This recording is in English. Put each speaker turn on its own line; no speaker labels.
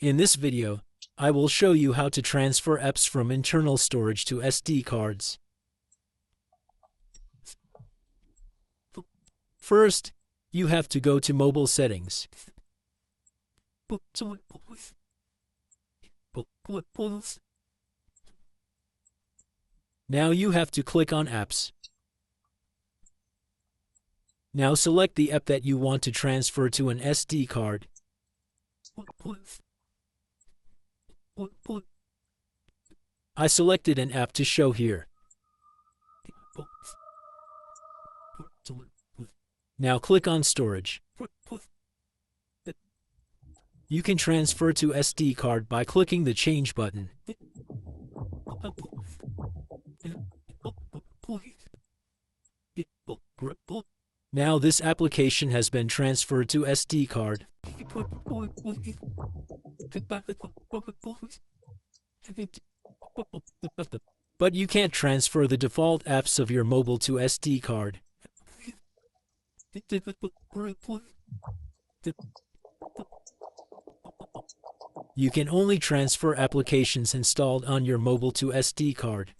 In this video, I will show you how to transfer apps from internal storage to SD cards. First, you have to go to Mobile Settings. Now you have to click on Apps. Now select the app that you want to transfer to an SD card. I selected an app to show here. Now click on Storage. You can transfer to SD card by clicking the Change button. Now this application has been transferred to SD card. But you can't transfer the default apps of your mobile to SD card. You can only transfer applications installed on your mobile to SD card.